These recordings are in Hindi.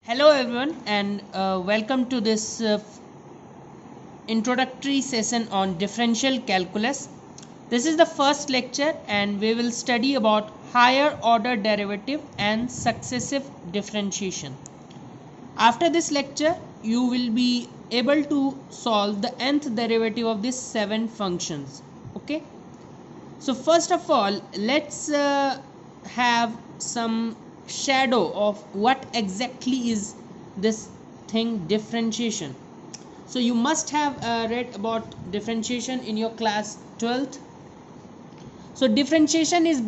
Hello everyone and welcome to this introductory session on differential calculus. This is the first lecture and we will study about higher order derivative and successive differentiation. After this lecture you will be able to solve the nth derivative of these 7 functions. Okay, so first of all let's have some shadow of what exactly is this thing differentiation. So you must have read about differentiation in your class 12th. So differentiation is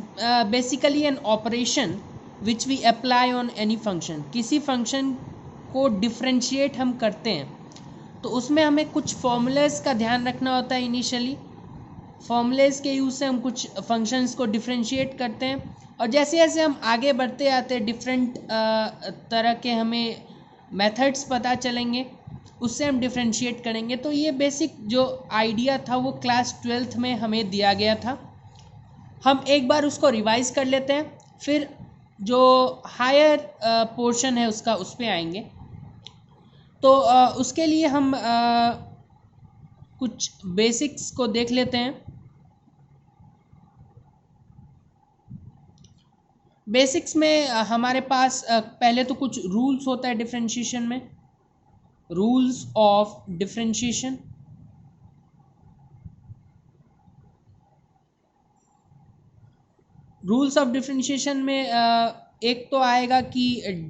basically an operation which we apply on any function. किसी function को differentiate हम करते हैं तो उसमें हमें कुछ formulas का ध्यान रखना होता है इनिशियली. फॉर्मूलेस के यूज़ से हम कुछ फंक्शंस को डिफ्रेंशिएट करते हैं और जैसे जैसे हम आगे बढ़ते आते हैं डिफरेंट तरह के हमें मेथड्स पता चलेंगे उससे हम डिफ्रेंशिएट करेंगे. तो ये बेसिक जो आइडिया था वो क्लास 12th में हमें दिया गया था. हम एक बार उसको रिवाइज कर लेते हैं फिर जो हायर पोर्शन है उसका उस पर आएंगे. तो उसके लिए हम कुछ बेसिक्स को देख लेते हैं. बेसिक्स में हमारे पास पहले तो कुछ रूल्स होता है डिफरेंशिएशन में. Rules of differentiation. Rules of differentiation में एक तो आएगा कि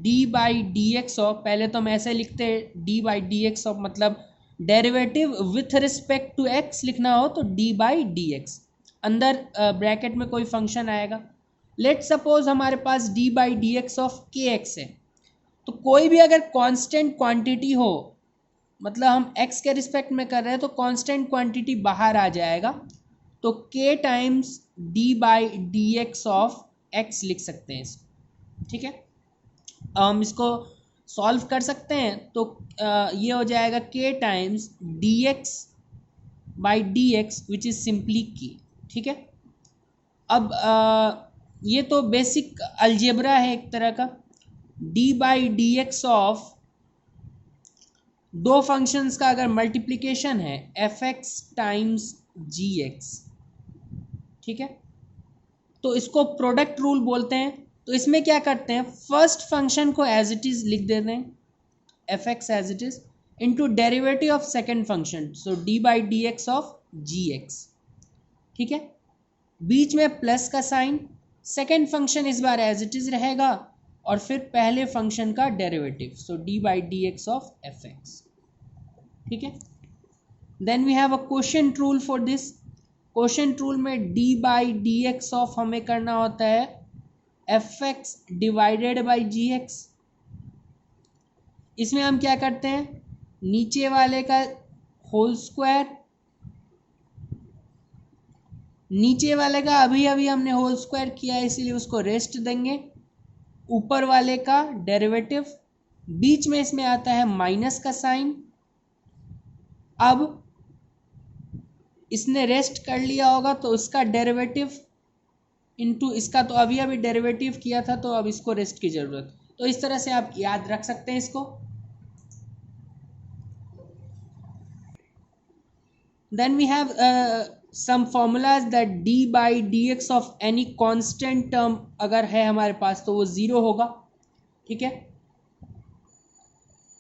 d by D x of, पहले तो हम ऐसे लिखते हैं d by D x of मतलब derivative with respect to x लिखना हो तो d बाई डी एक्स, अंदर ब्रैकेट में कोई फंक्शन आएगा. लेट सपोज हमारे पास d by D x of K X है तो कोई भी अगर कांस्टेंट क्वांटिटी हो मतलब हम x के रिस्पेक्ट में कर रहे हैं तो कांस्टेंट क्वांटिटी बाहर आ जाएगा तो k times d by D x of x लिख सकते हैं इसको. ठीक है, हम इसको सॉल्व कर सकते हैं तो ये हो जाएगा k times D x by D x which is simply k. ठीक है, अब ये तो बेसिक अलजेब्रा है एक तरह का. d by D x of दो फंक्शंस का अगर मल्टीप्लिकेशन है एफ एक्स टाइम्स जी एक्स. ठीक है, तो इसको प्रोडक्ट रूल बोलते हैं. तो इसमें क्या करते हैं, फर्स्ट फंक्शन को एज इट इज लिख देते हैं f x as it is into derivative of second function so d by D x of g x. ठीक है, बीच में प्लस का साइन, सेकेंड फंक्शन इस बार एज इट इज रहेगा और फिर पहले फंक्शन का derivative so d by D x of f x. ठीक है, then we have a quotient rule for this. Quotient rule में d by D x of हमें करना होता है f x divided by g x. इसमें हम क्या करते हैं, नीचे वाले का होल स्क्वायर, नीचे वाले का अभी अभी हमने होल स्क्वायर किया है इसीलिए उसको रेस्ट देंगे, ऊपर वाले का डेरिवेटिव, बीच में इसमें आता है माइनस का साइन. अब इसने रेस्ट कर लिया होगा तो उसका डेरिवेटिव इनटू इसका तो अभी अभी डेरिवेटिव किया था तो अब इसको रेस्ट की ज़रूरत. तो इस तरह से आप याद रख सकते हैं इसको. Then we have some formulas that d by D x of any constant term अगर है हमारे पास तो वो ज़ीरो होगा. ठीक है,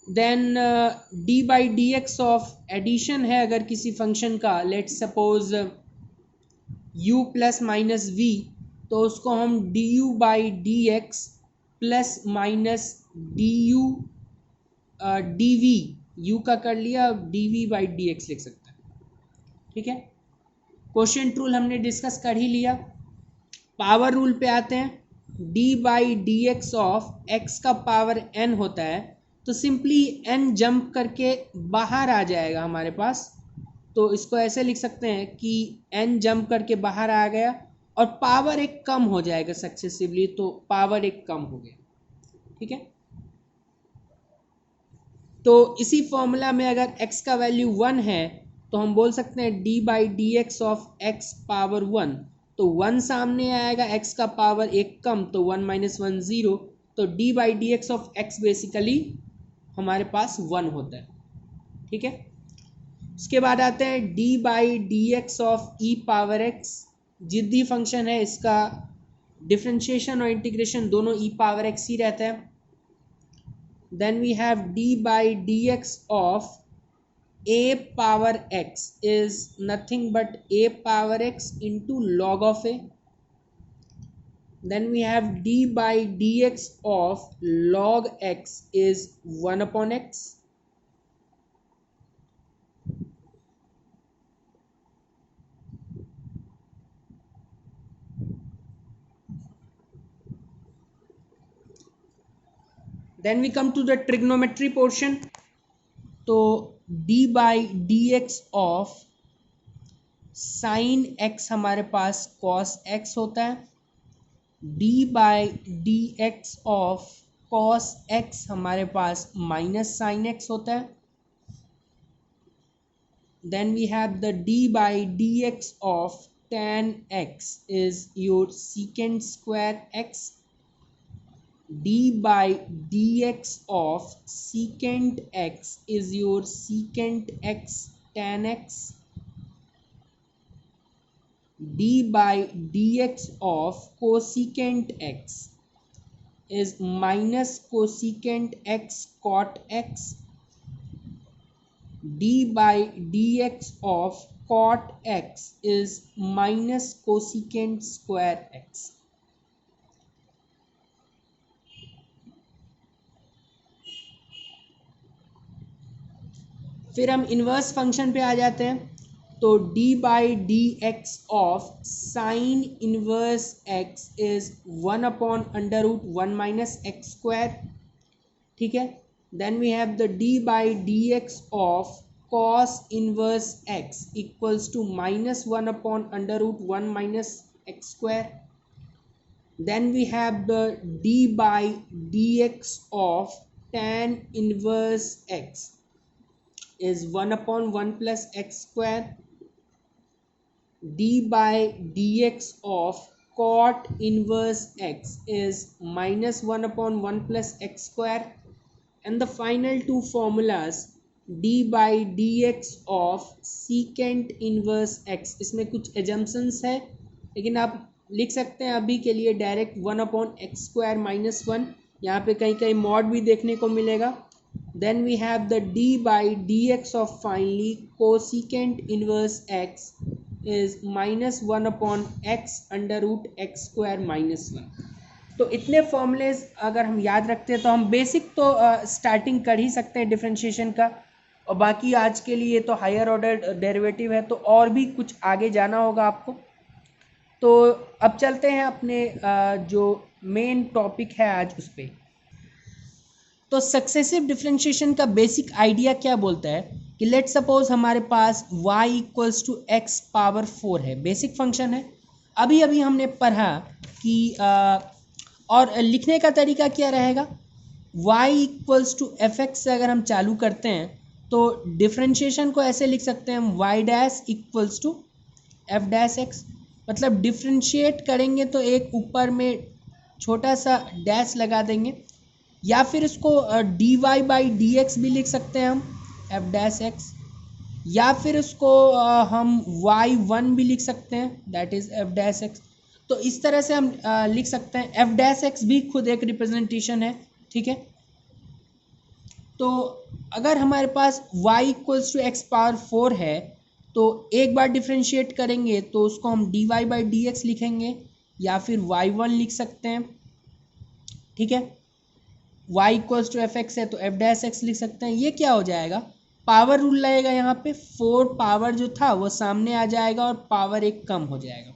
then d by D x of addition है अगर किसी फंक्शन का, let's suppose u plus minus v तो उसको हम d u by D x plus minus d u d v, u का कर लिया d v by D x लिख सकते हैं. ठीक है, क्वोशिएंट रूल हमने डिस्कस कर ही लिया. पावर रूल पे आते हैं. d by D x of x का पावर n होता है तो सिंपली n जंप करके बाहर आ जाएगा हमारे पास. तो इसको ऐसे लिख सकते हैं कि n जंप करके बाहर आ गया और पावर एक कम हो जाएगा सक्सेसिवली तो पावर एक कम हो गया. ठीक है, तो इसी फॉर्मूला में अगर x का वैल्यू 1 है तो हम बोल सकते हैं d by D x of x power 1. तो 1 सामने आएगा, x का पावर एक कम तो 1 माइनस 1 ज़ीरो तो D by D x of x basically हमारे पास 1 होता है, ठीक है। उसके बाद आते हैं d by D x of E power x, जिद्दी फंक्शन है, इसका डिफ्रेंशिएशन और इंटीग्रेशन दोनों ई पावर एक्स ही रहता है। Then we have d by D x of a power x is nothing but a power x into log of a. Then we have d by dx of log x is 1 upon x. Then we come to the trigonometry portion. तो d by dx of sin x हमारे पास cos x होता है, d by dx of cos x हमारे पास माइनस sin x होता है। Then we have the d by dx of tan x is your secant square x. D by dx of secant x is your secant x tan x. D by dx of cosecant x is minus cosecant x cot x. D by dx of cot x is minus cosecant square x. फिर हम इन्वर्स फंक्शन पे आ जाते हैं। तो d by D x of sine inverse x is 1 upon under root 1 minus x square, ठीक है। Then we have the d by D x of cos inverse x equals to minus 1 upon under root 1 minus x square. Then we have the d by D x of tan inverse x is 1 upon 1 plus x square. D by dx of cot inverse x is minus 1 upon 1 plus x square. And the final two formulas d by dx of secant inverse x, इसमें कुछ assumptions है लेकिन आप लिख सकते हैं अभी के लिए direct 1 upon x square minus 1, यहाँ पे कहीं कहीं मॉड भी देखने को मिलेगा। Then we have the d by dx of finally cosecant inverse x is minus 1 upon x under root x square minus 1. तो इतने फॉर्मूलेज अगर हम याद रखते हैं तो हम बेसिक तो स्टार्टिंग कर ही सकते हैं डिफरेंशिएशन का, और बाकी आज के लिए तो हायर ऑर्डर डेरिवेटिव है तो और भी कुछ आगे जाना होगा आपको। तो अब चलते हैं अपने जो मेन टॉपिक है आज उस पर। तो सक्सेसिव डिफरेंशिएशन का बेसिक आइडिया क्या बोलता है कि लेट सपोज हमारे पास y equals to x power 4 है, बेसिक फंक्शन है। अभी अभी हमने पढ़ा कि और लिखने का तरीका क्या रहेगा, y equals to f x से अगर हम चालू करते हैं तो डिफरेंशिएशन को ऐसे लिख सकते हैं हम y dash equals to f dash x. मतलब डिफरेंशिएट करेंगे तो एक ऊपर में छोटा सा डैश लगा देंगे, या फिर इसको d y by D x भी लिख सकते हैं हम एफ डैश एक्स, या फिर इसको हम वाई वन भी लिख सकते हैं that is F dash x. तो इस तरह से हम लिख सकते हैं। एफ डैश एक्स भी खुद एक रिप्रेजेंटेशन है, ठीक है। तो अगर हमारे पास y equals to x power 4 है तो एक बार डिफ्रेंशिएट करेंगे तो उसको हम d y by D x लिखेंगे या फिर वाई वन लिख सकते हैं, ठीक है। y equals to f x है तो एफ डैश एक्स लिख सकते हैं। ये क्या हो जाएगा, पावर रूल लगेगा यहाँ पे, 4 पावर जो था वो सामने आ जाएगा और पावर एक कम हो जाएगा।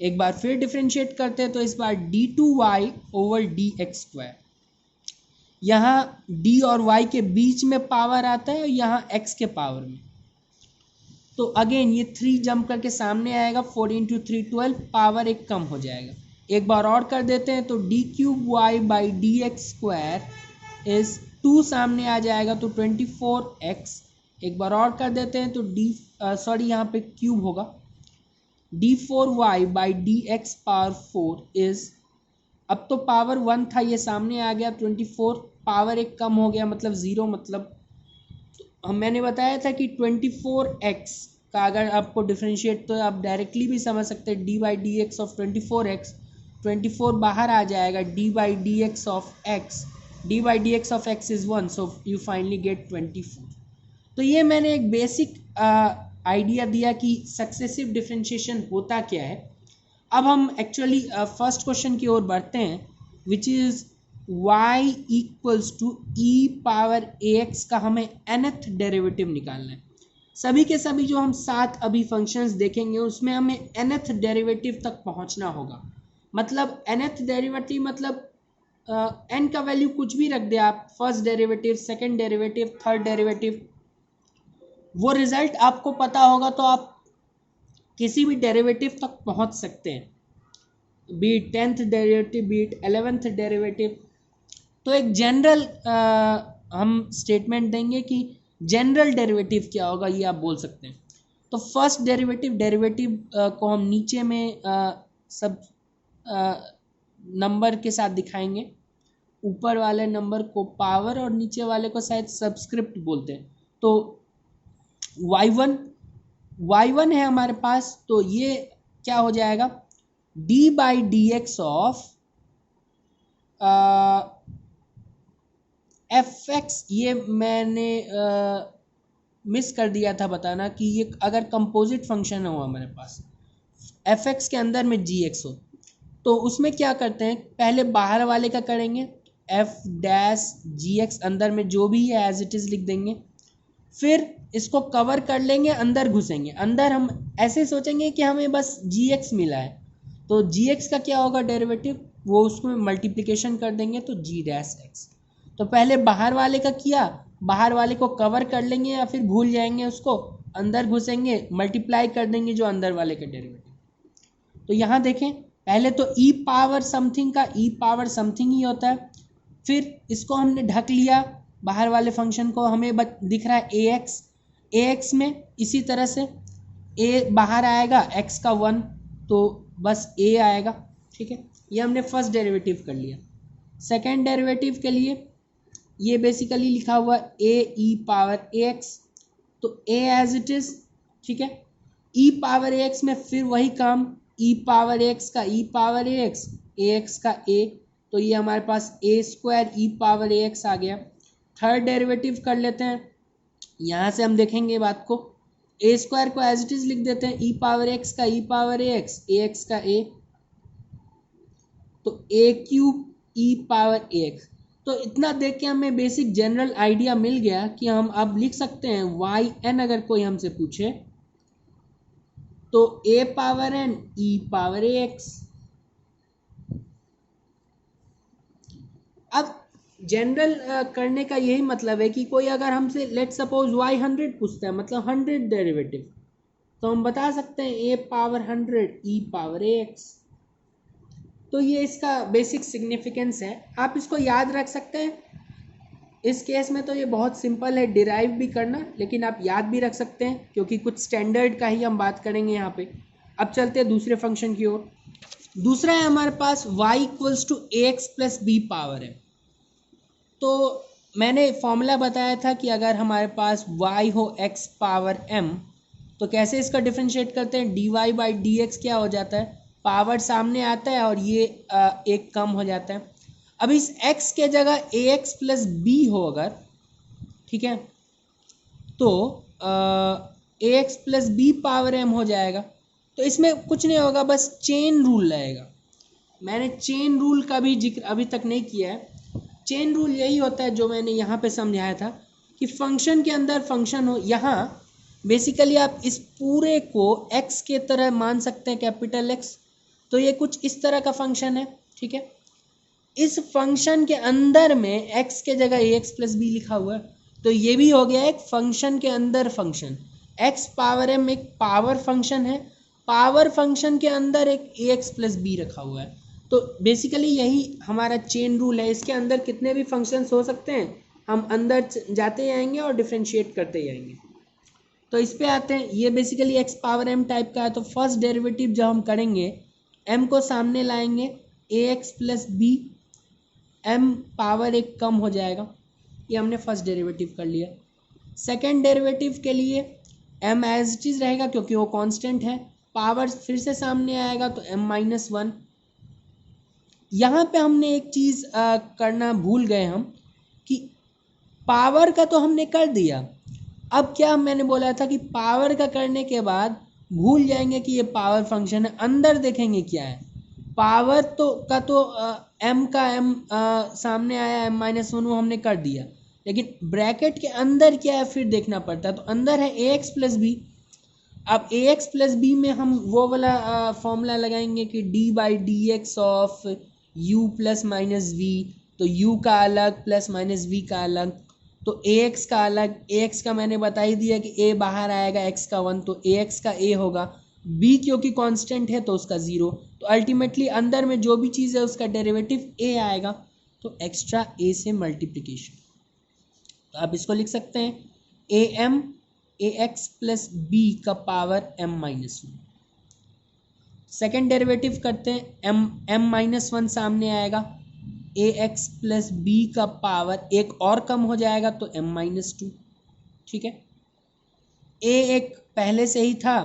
एक बार फिर डिफ्रेंशिएट करते हैं तो इस बार D two Y over D x square, यहाँ d और y के बीच में पावर आता है और यहाँ x के पावर में। तो अगेन ये 3 जंप करके सामने आएगा, 4 इंटू 3 12, पावर एक कम हो जाएगा। एक बार और कर देते हैं तो d cube y by D x square is 2 सामने आ जाएगा तो 24x। एक बार और कर देते हैं तो यहाँ पे क्यूब होगा, d 4 y by D x power 4 is अब तो पावर 1 था, ये सामने आ गया 24, पावर एक कम हो गया मतलब 0, मतलब मैंने बताया था कि 24x का अगर आपको डिफ्रेंशिएट, तो आप डायरेक्टली भी समझ सकते हैं, d by D x of 24x, 24 बाहर आ जाएगा, D by D x of x, D by D x of x is 1, so you finally get 24। तो ये मैंने एक बेसिक आइडिया दिया कि सक्सेसिव डिफ्रेंशिएशन होता क्या है। अब हम एक्चुअली फर्स्ट क्वेश्चन की ओर बढ़ते हैं, which is y equals to e power ax का हमें nth डेरिवेटिव निकालना है। सभी के सभी जो हम 7 अभी फंक्शंस देखेंगे उसमें हमें nth डेरिवेटिव तक पहुंचना होगा। मतलब nth डेरिवेटिव मतलब n का वैल्यू कुछ भी रख दे आप, first derivative, second derivative, third derivative, वो रिजल्ट आपको पता होगा तो आप किसी भी डेरिवेटिव तक पहुंच सकते हैं, beat 10th derivative, beat 11th derivative. तो एक जनरल हम स्टेटमेंट देंगे कि जनरल डेरिवेटिव क्या होगा, ये आप बोल सकते हैं। तो फर्स्ट डेरिवेटिव को हम नीचे में सब नंबर के साथ दिखाएंगे, ऊपर वाले नंबर को पावर और नीचे वाले को शायद सबस्क्रिप्ट बोलते हैं। तो y1 है हमारे पास, तो ये क्या हो जाएगा, d by D x of f x. ये मैंने मिस कर दिया था बताना कि ये अगर कंपोजिट फंक्शन हो हमारे पास, एफ एक्स के अंदर में जी एक्स हो, तो उसमें क्या करते हैं, पहले बाहर वाले का करेंगे, एफ डैश जी एक्स, अंदर में जो भी है एज इट इज़ लिख देंगे, फिर इसको कवर कर लेंगे, अंदर घुसेंगे, अंदर हम ऐसे सोचेंगे कि हमें बस जी एक्स मिला है, तो जी एक्स का क्या होगा डेरिवेटिव, वो उसमें मल्टीप्लिकेशन कर देंगे तो जी डैश एक्स। तो पहले बाहर वाले का किया, बाहर वाले को कवर कर लेंगे या फिर भूल जाएंगे उसको, अंदर घुसेंगे, मल्टीप्लाई कर देंगे जो अंदर वाले का डेरिवेटिव। तो यहाँ देखें, पहले तो ई पावर समथिंग का ई पावर समथिंग ही होता है, फिर इसको हमने ढक लिया, बाहर वाले फंक्शन को हमें दिख रहा है ए एक्स में इसी तरह से ए बाहर आएगा, एक्स का 1 तो बस ए आएगा, ठीक है। ये हमने फर्स्ट डेरिवेटिव कर लिया। सेकेंड डेरिवेटिव के लिए ये बेसिकली लिखा हुआ ए ई पावर ए एक्स, तो ए एज इट इज़, ठीक है। ई पावर ए एक्स में फिर वही काम, ई पावर एक्स का ई पावर ए एक्स का ए, तो ये हमारे पास ए square E power A x आ गया। थर्ड डेरिवेटिव कर लेते हैं, यहाँ से हम देखेंगे बात को, ए स्क्वायर को एज इट इज़ लिख देते हैं, ई पावर एक्स का ई पावर ए एक्स का ए, तो ए cube E power A x. तो इतना देख के हमें बेसिक जनरल आइडिया मिल गया कि हम अब लिख सकते हैं वाई एन, अगर कोई हमसे पूछे तो ए power N E power A x. अब जनरल करने का यही मतलब है कि कोई अगर हमसे लेट सपोज वाई 100 पूछता है, मतलब 100 डेरिवेटिव, तो हम बता सकते हैं ए power 100 E power A x. तो ये इसका बेसिक सिग्निफिकेंस है, आप इसको याद रख सकते हैं। इस केस में तो ये बहुत सिंपल है डिराइव भी करना, लेकिन आप याद भी रख सकते हैं क्योंकि कुछ स्टैंडर्ड का ही हम बात करेंगे यहाँ पे। अब चलते हैं दूसरे फंक्शन की ओर। दूसरा है हमारे पास y equals to A x plus B power है। तो मैंने फॉर्मूला बताया था कि अगर हमारे पास y हो x पावर m, तो कैसे इसका डिफरेंशिएट करते हैं, dy बाई डी एक्स क्या हो जाता है, पावर सामने आता है और ये एक कम हो जाता है। अब इस x के जगह ए एक्स प्लस बी हो अगर, ठीक है, तो A x plus B power m हो जाएगा। तो इसमें कुछ नहीं होगा, बस चेन रूल रहेगा। मैंने चेन रूल का भी जिक्र अभी तक नहीं किया है। चेन रूल यही होता है जो मैंने यहाँ पे समझाया था कि फंक्शन के अंदर फंक्शन हो, यहाँ बेसिकली आप इस पूरे को x के तरह मान सकते हैं, कैपिटल X। तो ये कुछ इस तरह का फंक्शन है, ठीक है। इस फंक्शन के अंदर में x के जगह ए एक्स प्लस बी लिखा हुआ है, तो ये भी हो गया एक फंक्शन के अंदर फंक्शन। x पावर m एक पावर फंक्शन है, पावर फंक्शन के अंदर एक ए एक्स प्लस बी रखा हुआ है। तो बेसिकली यही हमारा चेन रूल है। इसके अंदर कितने भी फंक्शंस हो सकते हैं, हम अंदर जाते जाएंगे और डिफ्रेंशिएट करते जाएंगे। तो इस पे आते हैं, ये basically x power m type का है। तो फर्स्ट डेरिवेटिव जब हम करेंगे, m को सामने लाएंगे A x plus B, M power एक कम हो जाएगा, ये हमने फर्स्ट डेरिवेटिव कर लिया। सेकेंड डेरिवेटिव के लिए एम एज इट इज रहेगा क्योंकि वो कांस्टेंट है, पावर फिर से सामने आएगा तो एम माइनस वन। यहाँ पे हमने एक चीज़ करना भूल गए हम कि पावर का तो हमने कर दिया, अब क्या मैंने बोला था कि पावर का करने के बाद भूल जाएंगे कि ये पावर फंक्शन है, अंदर देखेंगे क्या है। पावर तो एम का एम सामने आया, एम माइनस वन, वो हमने कर दिया, लेकिन ब्रैकेट के अंदर क्या है फिर देखना पड़ता है। तो अंदर है ए एक्स प्लस बी। अब ए एक्स प्लस बी में हम वो वाला फॉर्मूला लगाएंगे कि d by D x of u plus minus v, तो यू का अलग प्लस माइनस वी का अलग, तो ए एक्स का अलग। ए एक्स का मैंने बता ही दिया कि ए बाहर आएगा एक्स का वन, तो ए एक्स का ए होगा, बी क्योंकि कांस्टेंट है तो उसका ज़ीरो, तो अल्टीमेटली अंदर में जो भी चीज़ है उसका डेरिवेटिव ए आएगा, तो एक्स्ट्रा ए से मल्टीप्लिकेशन। तो आप इसको लिख सकते हैं A M A x plus B का power M minus one. Second derivative करते हैं, एम माइनस वन सामने आएगा, ए एक्स प्लस बी का पावर एक और कम हो जाएगा तो एम माइनस टू। ठीक है, ए एक पहले से ही था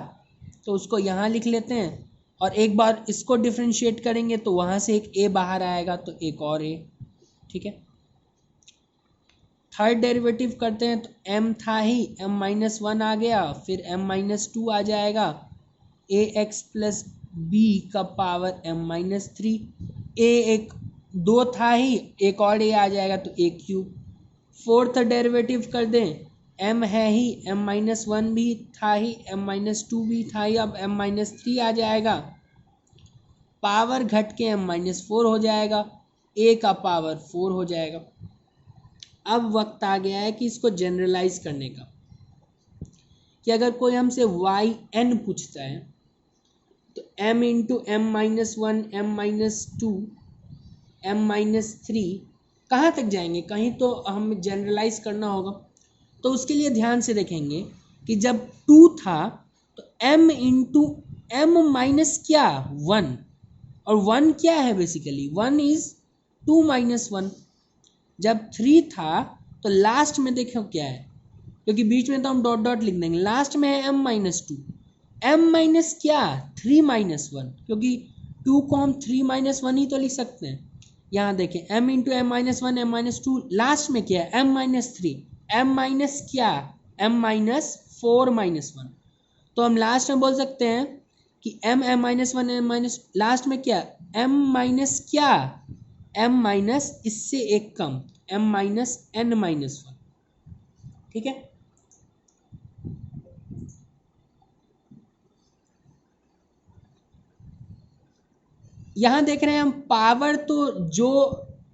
तो उसको यहाँ लिख लेते हैं, और एक बार इसको डिफ्रेंशिएट करेंगे तो वहाँ से एक ए बाहर आएगा तो एक और ए। ठीक है, थर्ड डेरिवेटिव करते हैं तो m था ही, m माइनस वन आ गया, फिर m माइनस टू आ जाएगा, ए एक्स प्लस बी का पावर m माइनस थ्री, ए एक दो था ही, एक और ए आ जाएगा तो ए क्यूब। फोर्थ डेरिवेटिव कर दें, m है ही, m माइनस वन भी था ही, m माइनस टू भी था ही, अब m माइनस थ्री आ जाएगा, पावर घट के m माइनस फोर हो जाएगा, a का पावर फोर हो जाएगा। अब वक्त आ गया है कि इसको जनरलाइज करने का, कि अगर कोई हमसे वाई एन पूछता है तो m into M minus one, M minus two, m minus three, कहाँ तक जाएंगे, कहीं तो हमें जनरलाइज करना होगा। तो उसके लिए ध्यान से देखेंगे कि जब टू था तो m इंटू एम माइनस क्या वन, और वन क्या है basically, one is two minus one. जब थ्री था तो लास्ट में देखो क्या है, क्योंकि बीच में तो हम डॉट डॉट लिख देंगे, लास्ट में है M minus two, m minus क्या थ्री माइनस वन, क्योंकि टू को हम थ्री माइनस वन ही तो लिख सकते हैं। यहाँ देखें M into M minus one, M minus two, last में क्या है M minus three, M minus क्या M minus four minus one. तो हम लास्ट में बोल सकते हैं कि M minus one, M minus, last में क्या एम माइनस क्या एम माइनस इससे एक कम, M minus N minus one. ठीक है, यहां देख रहे हैं हम पावर तो जो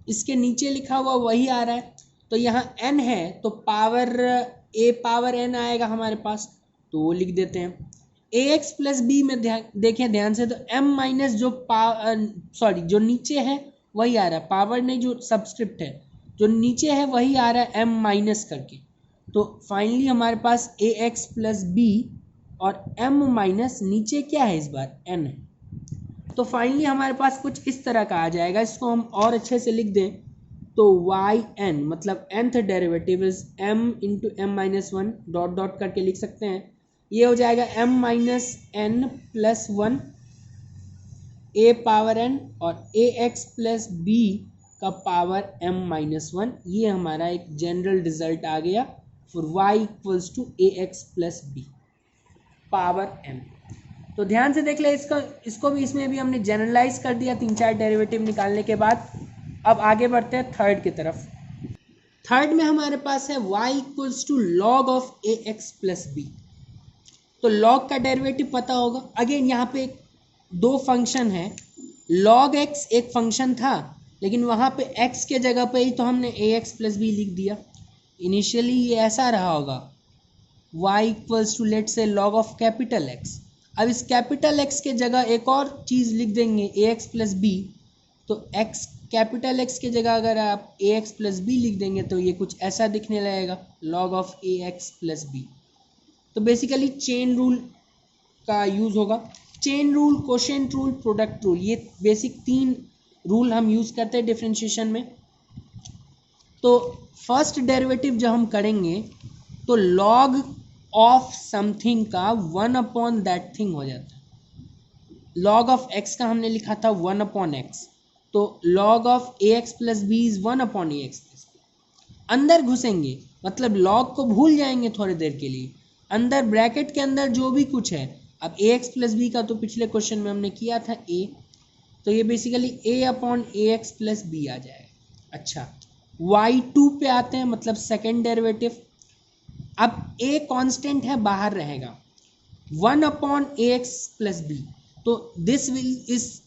इसके नीचे लिखा हुआ वही आ रहा है, तो यहाँ n है तो पावर a पावर n आएगा हमारे पास, तो वो लिख देते हैं। ए एक्स प्लस बी में देखें ध्यान से, तो m माइनस जो जो नीचे है वही आ रहा है, पावर नहीं, जो सबस्क्रिप्ट है जो नीचे है वही आ रहा है m माइनस करके। तो फाइनली हमारे पास ए एक्स प्लस बी और m माइनस नीचे क्या है इस बार n है, तो फाइनली हमारे पास कुछ इस तरह का आ जाएगा। इसको हम और अच्छे से लिख दें तो वाई एन मतलब nth derivative is m into M minus one, dot dot करके लिख सकते हैं, ये हो जाएगा m minus N plus one A power n, और ए एक्स प्लस बी का पावर m माइनस वन। ये हमारा एक जनरल रिजल्ट आ गया for y equals to A x plus B power m। तो ध्यान से देख ले, इसको भी, इसमें भी हमने जनरलाइज कर दिया तीन चार डेरिवेटिव निकालने के बाद। अब आगे बढ़ते हैं थर्ड की तरफ। थर्ड में हमारे पास है y equals to log of a x plus b. तो लॉग का डेरिवेटिव पता होगा, अगेन यहाँ पे दो फंक्शन है, लॉग एक्स एक फंक्शन था लेकिन वहाँ पे x के जगह पे ही तो हमने ए एक्स प्लस बी लिख दिया। इनिशियली ये ऐसा रहा होगा y इक्वल्स टू लेट से लॉग ऑफ कैपिटल एक्स। अब इस कैपिटल एक्स के जगह एक और चीज़ लिख देंगे ए एक्स प्लस बी, तो एक्स कैपिटल एक्स के जगह अगर आप ए एक्स प्लस बी लिख देंगे तो ये कुछ ऐसा दिखने लगेगा, log of a x plus b. तो बेसिकली चेन रूल का यूज़ होगा, chain rule, quotient rule, product rule, ये बेसिक तीन रूल हम यूज़ करते हैं डिफरेंशिएशन में। तो फर्स्ट डेरिवेटिव जब हम करेंगे तो लॉग ऑफ समथिंग का 1 अपॉन दैट थिंग हो जाता है। लॉग ऑफ एक्स का हमने लिखा था 1 अपॉन एक्स, तो log of a x plus b is 1 upon A x plus b. अंदर घुसेंगे मतलब लॉग को भूल जाएंगे थोड़ी देर के लिए, अंदर ब्रैकेट के अंदर जो भी कुछ है। अब ए एक्स प्लस बी का तो पिछले क्वेश्चन में हमने किया था ए, तो ये बेसिकली ए अपॉन ए एक्स प्लस बी आ जाएगा। अच्छा, y2 पे आते हैं, मतलब सेकेंड डेरिवेटिव। अब a कांस्टेंट है, बाहर रहेगा, 1 अपॉन ए एक्स प्लस बी, तो this will is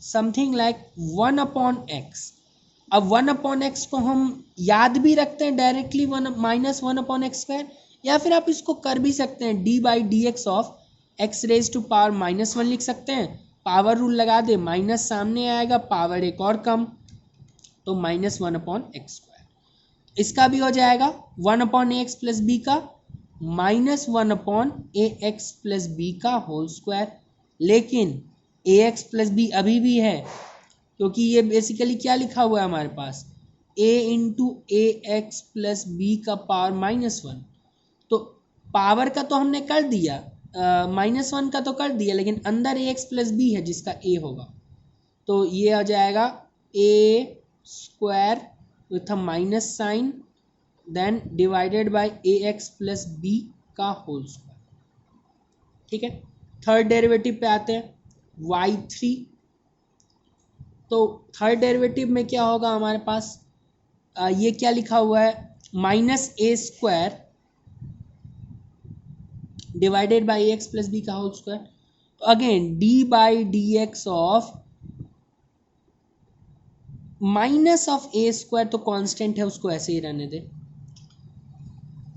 something like 1 upon x. अब 1 अपॉन एक्स को हम याद भी रखते हैं directly minus 1 upon x square, या फिर आप इसको कर भी सकते हैं d by D x of x raise to power -1 लिख सकते हैं। पावर रूल लगा दे, माइनस सामने आएगा, पावर एक और कम, तो -1 अपॉन एक्स स्क्वायर। इसका भी हो जाएगा 1 अपॉन ए एक्स प्लस बी का -1 अपॉन ए एक्स प्लस बी का होल स्क्वायर। लेकिन ए एक्स प्लस बी अभी भी है, क्योंकि ये बेसिकली क्या लिखा हुआ है हमारे पास, a into a x plus B का पावर -1। तो पावर का तो हमने कर दिया, -1 का तो कर दिया, लेकिन अंदर ए एक्स प्लस बी है जिसका a होगा, तो ये आ जाएगा a square with a minus sign then divided by a x plus B का होल स्क्वायर। ठीक है, थर्ड डेरिवेटिव पे आते हैं, y3। तो थर्ड डेरिवेटिव में क्या होगा हमारे पास, ये क्या लिखा हुआ है, -a² divided by A x plus B का होल स्क्वायर। तो again D by D x of minus of A square, तो कांस्टेंट है उसको ऐसे ही रहने दे,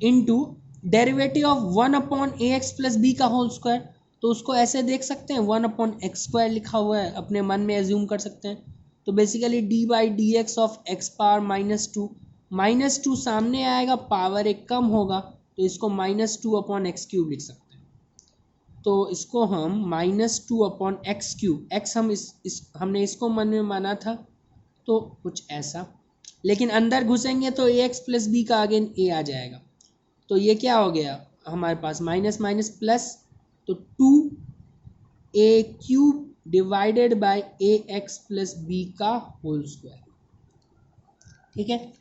into derivative of 1 upon A x plus B का होल स्क्वायर, तो उसको ऐसे देख सकते हैं 1 अपॉन एक्स स्क्वायर लिखा हुआ है, अपने मन में एज्यूम कर सकते हैं। तो basically D by D x of x power -2 सामने आएगा, पावर एक कम होगा, तो इसको -2 अपॉन एक्स क्यूब लिख सकते हैं। तो इसको हम -2 अपॉन एक्स क्यूब, एक्स हम हमने इसको मन में माना था, तो कुछ ऐसा, लेकिन अंदर घुसेंगे तो ए एक्स प्लस बी का अगेन ए आ जाएगा, तो ये क्या हो गया हमारे पास माइनस माइनस प्लस, तो 2a³ divided by a x plus B का होल स्क्वायर। ठीक है,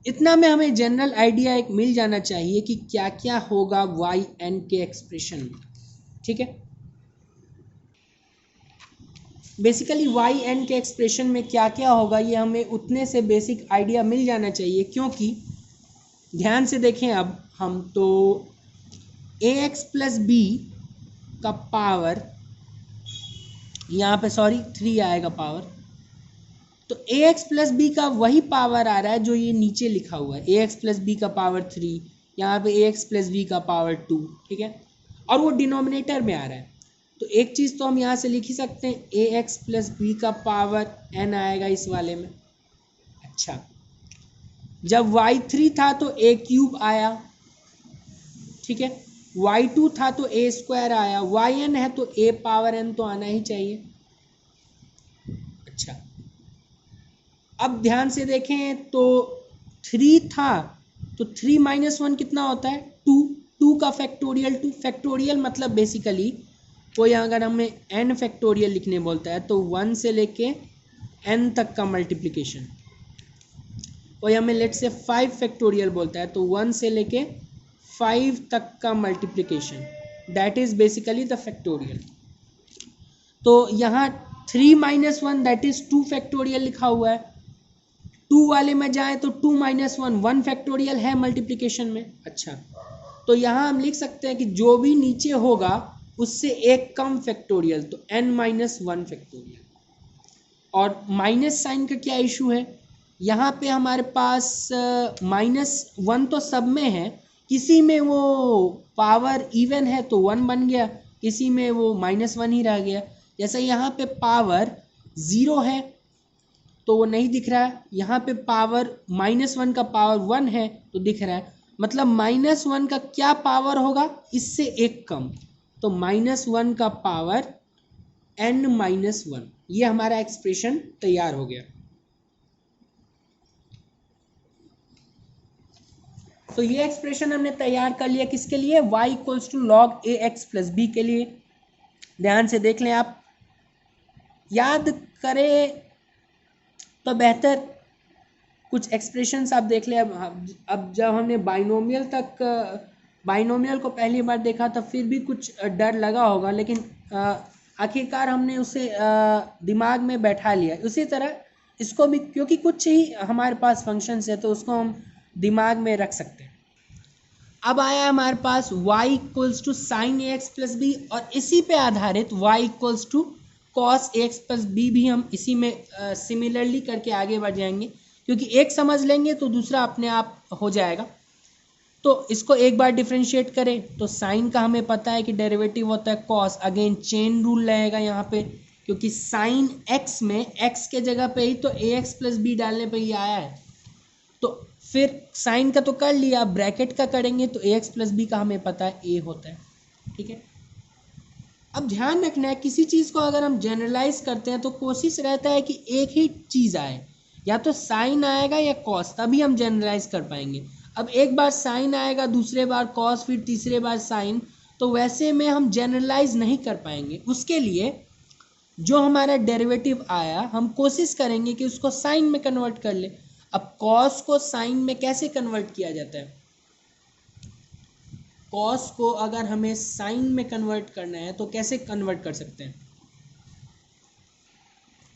इतना में हमें जनरल आइडिया एक मिल जाना चाहिए कि क्या क्या होगा वाई एन के एक्सप्रेशन में। ठीक है, बेसिकली वाई एन के एक्सप्रेशन में क्या क्या होगा ये हमें उतने से बेसिक आइडिया मिल जाना चाहिए, क्योंकि ध्यान से देखें अब हम, तो ए एक्स प्लस बी का पावर यहाँ पे 3 आएगा पावर, तो ए एक्स प्लस बी का वही पावर आ रहा है जो ये नीचे लिखा हुआ है, ए एक्स प्लस बी का पावर 3, यहाँ पे ए एक्स प्लस बी का पावर 2। ठीक है, और वो डिनोमिनेटर में आ रहा है, तो एक चीज़ तो हम यहाँ से लिख ही सकते हैं, ए एक्स प्लस बी का पावर n आएगा इस वाले में। अच्छा, जब y3 था तो a³ आया, ठीक है, y2 था तो a² आया, yn है तो a पावर n तो आना ही चाहिए। अच्छा, अब ध्यान से देखें तो 3 था, तो 3 - 1 कितना होता है, 2 का फैक्टोरियल, 2 फैक्टोरियल मतलब बेसिकली कोई अगर हमें n फैक्टोरियल लिखने बोलता है तो 1 से लेके n तक का मल्टीप्लिकेशन, कोई हमें लेट से 5 फैक्टोरियल बोलता है तो 1 से लेके 5 तक का multiplication, that is basically the factorial. तो यहाँ 3 - 1 दैट इज 2 फैक्टोरियल लिखा हुआ है, 2 वाले में जाए तो 2 - 1 फैक्टोरियल है मल्टीप्लिकेशन में। अच्छा, तो यहाँ हम लिख सकते हैं कि जो भी नीचे होगा उससे एक कम फैक्टोरियल, तो n-1 फैक्टोरियल। और माइनस साइन का क्या इशू है, यहाँ पे हमारे पास -1 तो सब में है, किसी में वो पावर इवन है तो 1 बन गया, किसी में वो -1 ही रह गया। जैसे यहाँ पे पावर 0 है तो वो नहीं दिख रहा है, यहाँ पे पावर -1 का पावर 1 है तो दिख रहा है, मतलब -1 का क्या पावर होगा, इससे एक कम, तो -1 का पावर n-1। ये हमारा एक्सप्रेशन तैयार हो गया। तो ये एक्सप्रेशन हमने तैयार कर लिया किसके लिए, y equals to log a x plus b के लिए। ध्यान से देख लें, आप याद करें तो बेहतर। कुछ एक्सप्रेशंस आप देख लें। अब जब हमने बाइनोमियल को पहली बार देखा तब फिर भी कुछ डर लगा होगा, लेकिन आखिरकार हमने उसे दिमाग में बैठा लिया। उसी तरह इसको भी, क्योंकि कुछ ही हमारे पास फंक्शंस है तो उसको हम दिमाग में रख सकते हैं। अब आया हमारे पास y equals to sine A x plus b, और इसी पे आधारित y equals to cos a x plus b भी हम इसी में सिमिलरली करके आगे बढ़ जाएंगे, क्योंकि एक समझ लेंगे तो दूसरा अपने आप हो जाएगा। तो इसको एक बार डिफरेंशिएट करें तो साइन का हमें पता है कि डेरिवेटिव होता है कॉस। अगेन चेन रूल रहेगा यहाँ पे, क्योंकि साइन एक्स में एक्स के जगह पे ही तो ए एक्स प्लस बी डालने पे ही आया है। तो फिर साइन का तो कर लिया, ब्रैकेट का करेंगे तो ए एक्स प्लस बी का हमें पता है ए होता है। ठीक है, अब ध्यान रखना है किसी चीज़ को अगर हम जनरलाइज करते हैं तो कोशिश रहता है कि एक ही चीज़ आए, या तो साइन आएगा या कॉस, तभी हम जनरलाइज कर पाएंगे। अब एक बार साइन आएगा, दूसरे बार कॉस, फिर तीसरे बार साइन, तो वैसे में हम जनरलाइज नहीं कर पाएंगे। उसके लिए जो हमारा डेरिवेटिव आया हम कोशिश करेंगे कि उसको साइन में कन्वर्ट कर ले। अब कॉस को साइन में कैसे कन्वर्ट किया जाता है, कॉस को अगर हमें साइन में कन्वर्ट करना है तो कैसे कन्वर्ट कर सकते हैं,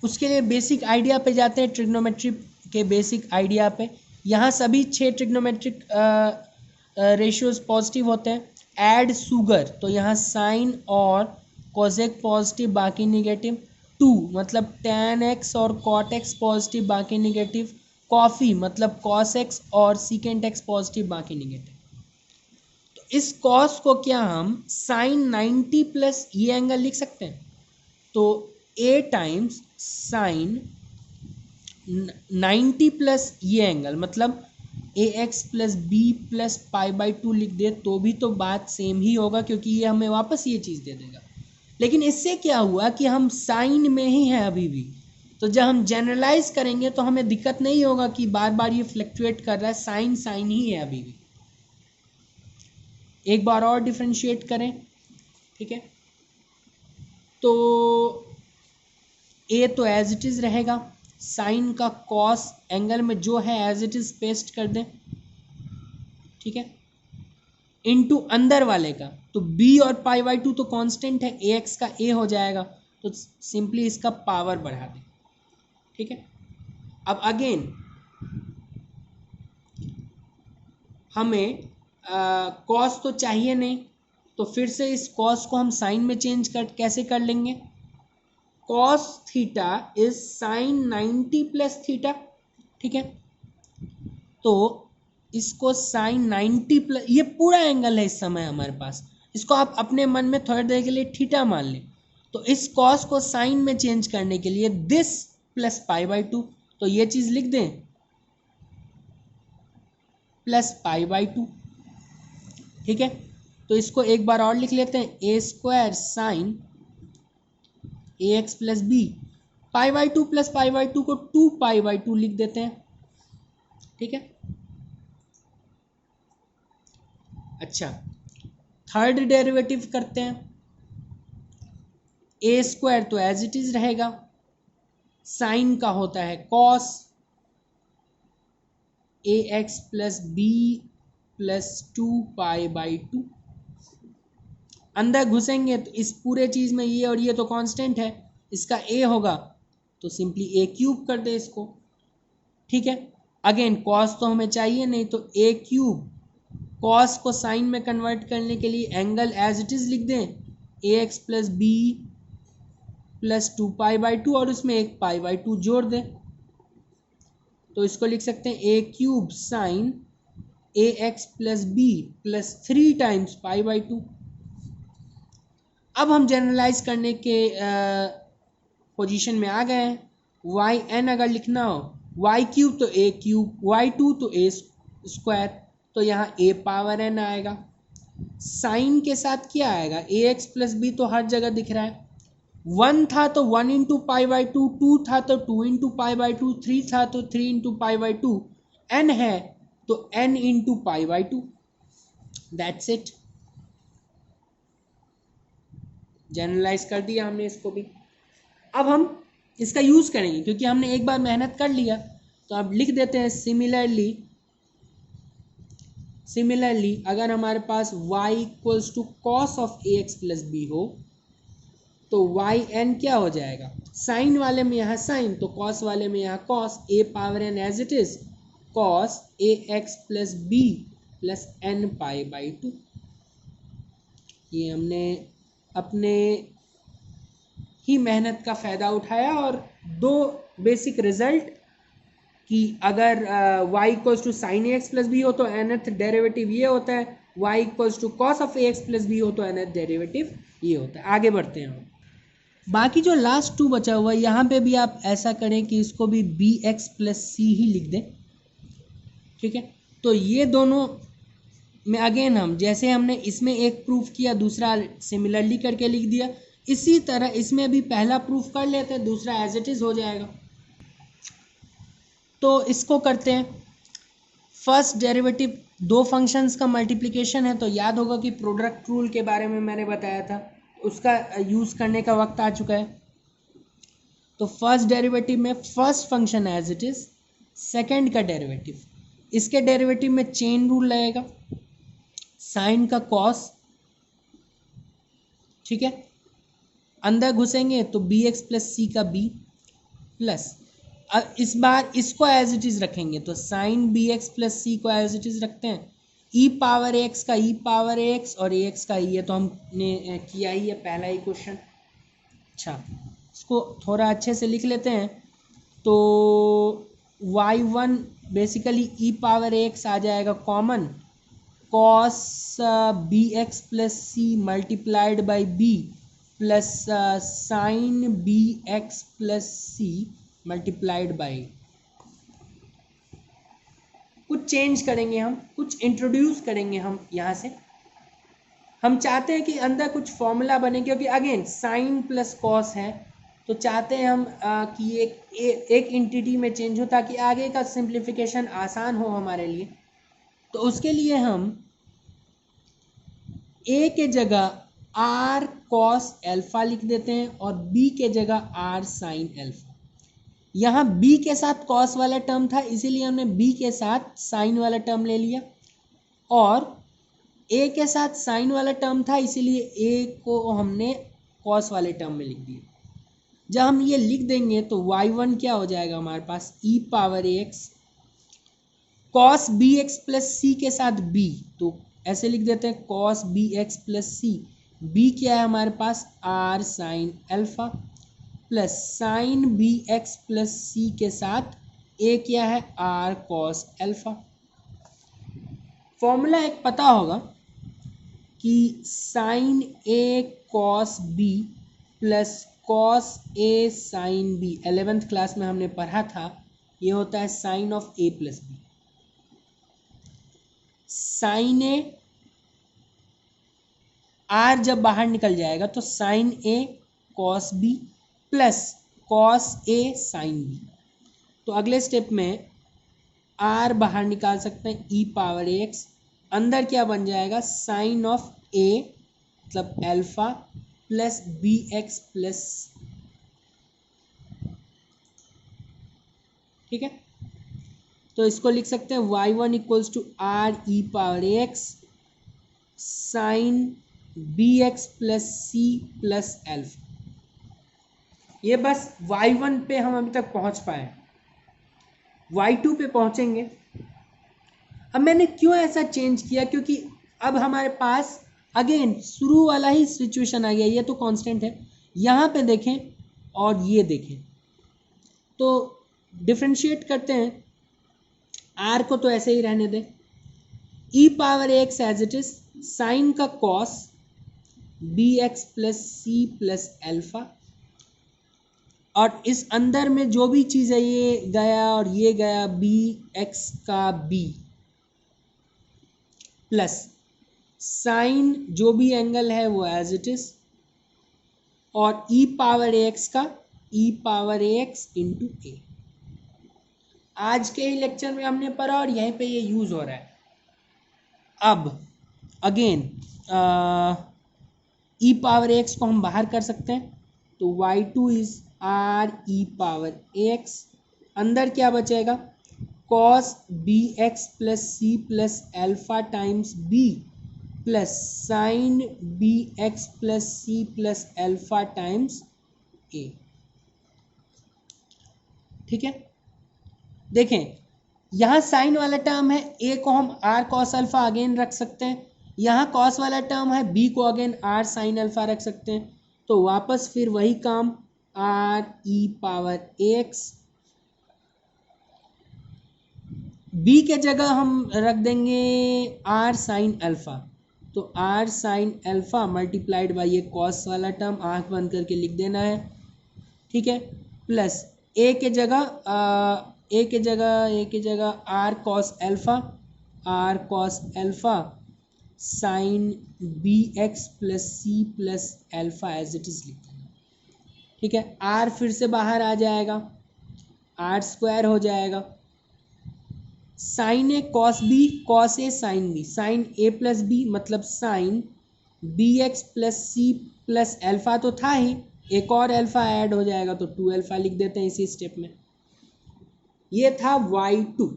उसके लिए बेसिक आइडिया पे जाते हैं, ट्रिग्नोमेट्री के बेसिक आइडिया पे। यहाँ सभी 6 ट्रिग्नोमेट्रिक रेशियोज पॉजिटिव होते हैं। ऐड सुगर, तो यहाँ साइन और कोसेक पॉजिटिव बाकी निगेटिव। 2 मतलब tan x और cot x पॉजिटिव बाकी निगेटिव। कॉफ़ी मतलब cos x और secant x पॉजिटिव बाकी निगेटिव। तो इस cos को क्या हम साइन 90 प्लस ये एंगल लिख सकते हैं, तो a टाइम्स साइन 90 प्लस ये एंगल, मतलब A x plus B plus pi by 2 लिख दे तो भी तो बात सेम ही होगा, क्योंकि ये हमें वापस ये चीज़ दे देगा। लेकिन इससे क्या हुआ कि हम साइन में ही हैं अभी भी, तो जब हम जनरलाइज करेंगे तो हमें दिक्कत नहीं होगा कि बार बार ये फ्लक्चुएट कर रहा है, साइन साइन ही है अभी भी। एक बार और डिफरेंशिएट करें, ठीक है, तो ए तो एज इट इज़ रहेगा, साइन का कॉस एंगल में जो है एज इट इज़ पेस्ट कर दें, ठीक है, इनटू अंदर वाले का, तो b और पाई बाई 2 तो कांस्टेंट है, ए एक्स का a हो जाएगा, तो सिंपली इसका पावर बढ़ा दें। ठीक है, अब अगेन हमें कॉस तो चाहिए नहीं, तो फिर से इस कॉस को हम साइन में चेंज कैसे कर लेंगे, cos theta is sine 90 plus theta. ठीक है, तो इसको साइन 90 प्लस, ये पूरा एंगल है इस समय हमारे पास, इसको आप अपने मन में थोड़ी देर के लिए थीटा मान लें। तो इस कॉस को साइन में चेंज करने के लिए दिस प्लस पाई बाई 2, तो ये चीज़ लिख दें प्लस पाई बाई 2। ठीक है, तो इसको एक बार और लिख लेते हैं, ए square sine A x plus B, pi by 2 plus pi by 2 को 2 पाई बाई 2 लिख देते हैं। ठीक है, अच्छा थर्ड डेरिवेटिव करते हैं, ए स्क्वायर तो एज इट इज रहेगा, साइन का होता है cos a x plus B plus 2 pi by 2। अंदर घुसेंगे तो इस पूरे चीज़ में ये और ये तो कांस्टेंट है, इसका a होगा तो सिंपली a क्यूब कर दे इसको। ठीक है, अगेन कॉस तो हमें चाहिए नहीं, तो a क्यूब, कॉस को साइन में कन्वर्ट करने के लिए एंगल एज इट इज़ लिख दें, A x plus B plus 2 pi by 2 और उसमें एक पाई बाई 2 जोड़ दें, तो इसको लिख सकते हैं a cube sine A x plus B plus 3 times pi by 2। अब हम जनरलाइज करने के पोजीशन में आ गए हैं। वाई एन अगर लिखना हो, वाई क्यूब तो ए क्यूब, वाई 2 तो ए स्क्वायर, तो यहाँ a पावर n आएगा। साइन के साथ क्या आएगा, ए एक्स प्लस बी तो हर जगह दिख रहा है, 1 था तो 1 इंटू पाई बाई टू, 2 था तो 2 इंटू पाई बाई टू, 3 था तो 3 into pi by two, n है तो n into pi by two. That's it, generalize कर दिया हमने इसको भी। अब हम इसका यूज करेंगे क्योंकि हमने एक बार मेहनत कर लिया, तो अब लिख देते हैं सिमिलरली अगर हमारे पास y equals to cos of a x plus b हो तो वाई एन क्या हो जाएगा, साइन वाले में यहाँ साइन तो कॉस वाले में यहाँ cos, a power n as it is cos a x plus B plus n pi by two. ये हमने अपने ही मेहनत का फ़ायदा उठाया और दो बेसिक रिजल्ट कि अगर y equals to sine A x plus b हो तो nth डेरिवेटिव ये होता है, y equals to cos of a x plus b हो तो nth डेरिवेटिव ये होता है। आगे बढ़ते हैं हम। बाकी जो लास्ट टू बचा हुआ है यहाँ पे भी आप ऐसा करें कि इसको भी बी एक्स प्लस सी ही लिख दें, ठीक है। तो ये दोनों में अगेन हम जैसे हमने इसमें एक प्रूफ किया दूसरा सिमिलरली करके लिख दिया, इसी तरह इसमें भी पहला प्रूफ कर लेते हैं, दूसरा एज इट इज हो जाएगा। तो इसको करते हैं। फर्स्ट डेरिवेटिव दो फंक्शंस का मल्टीप्लिकेशन है, तो याद होगा कि प्रोडक्ट रूल के बारे में मैंने बताया था, उसका यूज़ करने का वक्त आ चुका है। तो फर्स्ट डेरिवेटिव में first function as it is, second का डेरिवेटिव, इसके डेरिवेटिव में चेन रूल लगेगा, साइन का कॉस, ठीक है। अंदर घुसेंगे तो बी एक्स प्लस सी का बी प्लस, अब इस बार इसको एज इट इज रखेंगे तो साइन बी एक्स प्लस सी को एज इट इज रखते हैं, ई पावर एक्स का ई पावर एक्स और ए एक्स का ये तो हमने किया ही है पहला ही क्वेश्चन। अच्छा, इसको थोड़ा अच्छे से लिख लेते हैं। तो y1 basically e power x आ जाएगा common, cos B x plus c multiplied by b plus sine B x plus c multiplied by, कुछ चेंज करेंगे हम, कुछ इंट्रोड्यूस करेंगे हम यहाँ से। हम चाहते हैं कि अंदर कुछ फॉर्मूला बने क्योंकि अगेन साइन प्लस कॉस है, तो चाहते हैं हम कि एक इंटिटी में चेंज हो ताकि आगे का सिंप्लीफिकेशन आसान हो हमारे लिए। तो उसके लिए हम ए के जगह आर कॉस एल्फा लिख देते हैं और बी के जगह आर साइन एल्फा। यहाँ b के साथ कॉस वाला टर्म था इसीलिए हमने b के साथ साइन वाला टर्म ले लिया, और a के साथ साइन वाला टर्म था इसीलिए a को हमने कॉस वाले टर्म में लिख दिया। जब हम ये लिख देंगे तो y1 क्या हो जाएगा हमारे पास, e power X cos B x plus C के साथ b, तो ऐसे लिख देते हैं cos B x plus C, b क्या है हमारे पास r sine alpha plus sine B x plus C के साथ ए क्या है आर कॉस एल्फा। फॉर्मूला एक पता होगा कि साइन ए कॉस बी प्लस कॉस ए साइन बी, 11th क्लास में हमने पढ़ा था, ये होता है sine of a plus b. Sine a are जब बाहर निकल जाएगा तो साइन ए कॉस बी प्लस कॉस ए साइन बी। तो अगले स्टेप में आर बाहर निकाल सकते हैं ई पावर एक्स, अंदर क्या बन जाएगा साइन ऑफ ए मतलब alpha plus b x plus, ठीक है। तो इसको लिख सकते हैं y1 equals to r E power x sine B x plus C plus alpha. ये बस y1 पे हम अभी तक पहुंच पाए, y2 पे पहुंचेंगे। अब मैंने क्यों ऐसा चेंज किया, क्योंकि अब हमारे पास अगेन शुरू वाला ही सिचुएशन आ गया, ये तो कांस्टेंट है, यहाँ पे देखें और ये देखें तो डिफरेंशिएट करते हैं, आर को तो ऐसे ही रहने दें, E power X as it is sine का कॉस बी एक्स प्लस सी प्लस एल्फा, और इस अंदर में जो भी चीज़ है ये गया और ये गया, बी एक्स का बी प्लस साइन जो भी एंगल है वो एज इट इज और ई पावर ए एक्स का ई पावर ए एक्स इंटू ए। आज के ही लेक्चर में हमने पढ़ा और यहीं पे ये यूज हो रहा है। अब अगेन ई पावर एक्स को हम बाहर कर सकते हैं, तो y2 is R E power X, अंदर क्या बचेगा cos B x plus C plus alpha times B plus sine B x plus C plus alpha times A. ठीक है, देखें यहाँ साइन वाला टर्म है, ए को हम आर कॉस अल्फा अगेन रख सकते हैं, यहाँ कॉस वाला टर्म है, बी को अगेन आर साइन अल्फा रख सकते हैं, तो वापस फिर वही काम आर ई पावर एक्स, बी के जगह हम रख देंगे आर साइन अल्फा, तो r sine alpha multiplied by ये कॉस वाला टर्म, आंख बंद करके लिख देना है। ठीक है, प्लस ए के जगह r cos alpha sine B x plus C plus alpha as it is लिख देना। ठीक है, आर फिर से बाहर आ जाएगा, आर स्क्वायर हो जाएगा, sine A cos B cos A sine B, sine A plus B मतलब साइन बी एक्स प्लस सी प्लस एल्फा तो था ही, एक और अल्फा ऐड हो जाएगा तो 2 अल्फा लिख देते हैं इसी स्टेप में। ये था y2।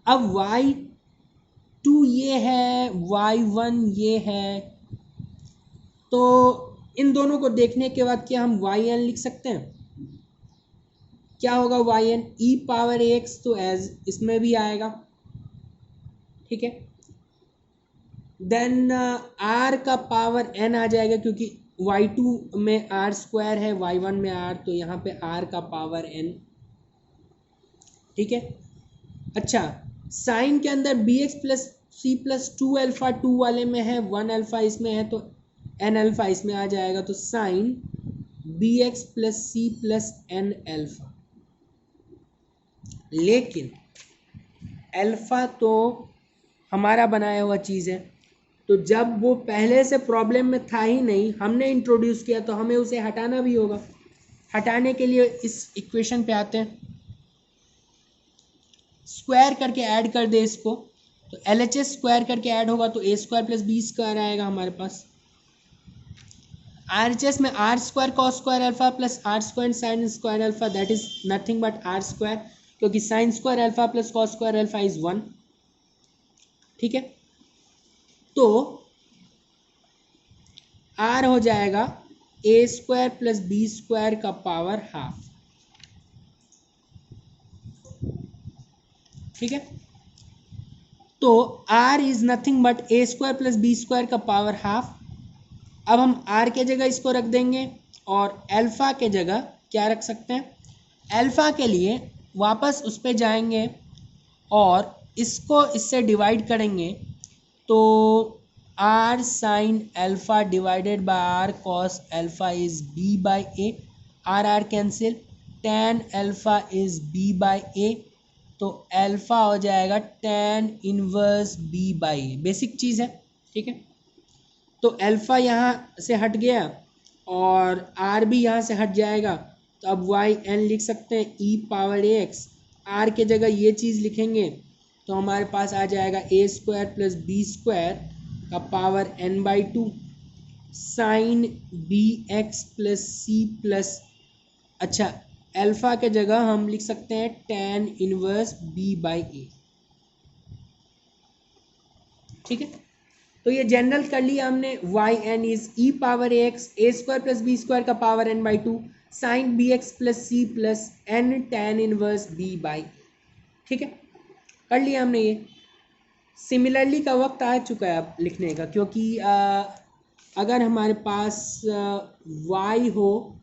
अब y2 ये है, y1 ये है, तो इन दोनों को देखने के बाद क्या हम yn लिख सकते हैं? क्या होगा yn ई पावर एक्स, तो एज इसमें भी आएगा। ठीक है, देन r का पावर n आ जाएगा, क्योंकि y2 में r स्क्वायर है, y1 में r, तो यहाँ पे r का पावर n। ठीक है, अच्छा साइन के अंदर बी एक्स प्लस सी प्लस 2 अल्फा, 2 वाले में है, 1 अल्फा इसमें है, तो n अल्फा इसमें आ जाएगा, तो साइन बी एक्स प्लस सी प्लस n अल्फा। लेकिन अल्फा तो हमारा बनाया हुआ चीज़ है, तो जब वो पहले से प्रॉब्लम में था ही नहीं, हमने इंट्रोड्यूस किया, तो हमें उसे हटाना भी होगा। हटाने के लिए इस इक्वेशन पे आते हैं, स्क्वायर करके ऐड कर दे इसको, तो एल एच एस स्क्वायर करके ऐड होगा तो A square plus B square आएगा हमारे पास। आर एच एस में R square cos square alpha plus R square sine square alpha, that is nothing but R square, क्योंकि sine square alpha plus cos square alpha is 1। ठीक है, तो आर हो जाएगा A square plus B square का पावर हाफ। ठीक है, तो r is nothing but A square plus B square का पावर हाफ। अब हम r के जगह इसको रख देंगे और अल्फा के जगह क्या रख सकते हैं? अल्फा के लिए वापस उस पर जाएंगे और इसको इससे डिवाइड करेंगे, तो r sine alpha divided by r cos alpha is b by A, r cancel, tan alpha is b by A, तो अल्फा हो जाएगा tan inverse b by A, basic चीज़ है। ठीक है, तो अल्फा यहाँ से हट गया और r भी यहाँ से हट जाएगा, तो अब yn लिख सकते हैं e पावर एक्स, r के जगह ये चीज़ लिखेंगे तो हमारे पास आ जाएगा A square plus B square का power n by 2 sine B x plus C plus, अच्छा अल्फा के जगह हम लिख सकते हैं tan inverse b by A. ठीक है, तो ये जनरल कर लिया हमने, yn is E power X A square plus B square का power n by 2 sine B x plus C plus n tan inverse b by. ठीक है, कर लिया हमने ये। सिमिलरली का वक्त आ चुका है अब लिखने का, क्योंकि अगर हमारे पास y हो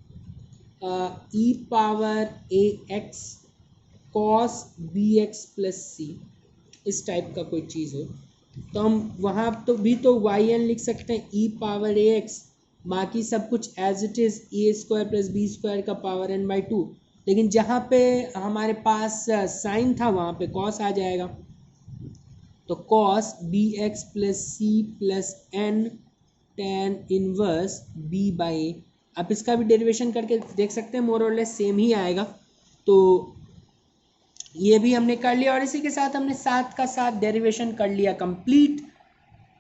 E power A X cos B x plus C, इस टाइप का कोई चीज़ हो, तो हम वहाँ तो भी तो yn लिख सकते हैं ई पावर ए एक्स, बाकी सब कुछ as it is A square plus B square का पावर n बाई 2, लेकिन जहाँ पे हमारे पास साइन था वहाँ पे कॉस आ जाएगा, तो cos B x plus C plus n tan inverse b by A. आप इसका भी डेरिवेशन करके देख सकते हैं, मोर और लेस सेम ही आएगा। तो ये भी हमने कर लिया और इसी के साथ हमने 7 का 7 डेरिवेशन कर लिया कंप्लीट।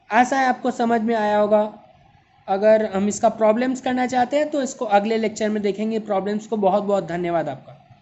आशा है आपको समझ में आया होगा। अगर हम इसका प्रॉब्लम्स करना चाहते हैं तो इसको अगले लेक्चर में देखेंगे प्रॉब्लम्स को। बहुत बहुत धन्यवाद आपका।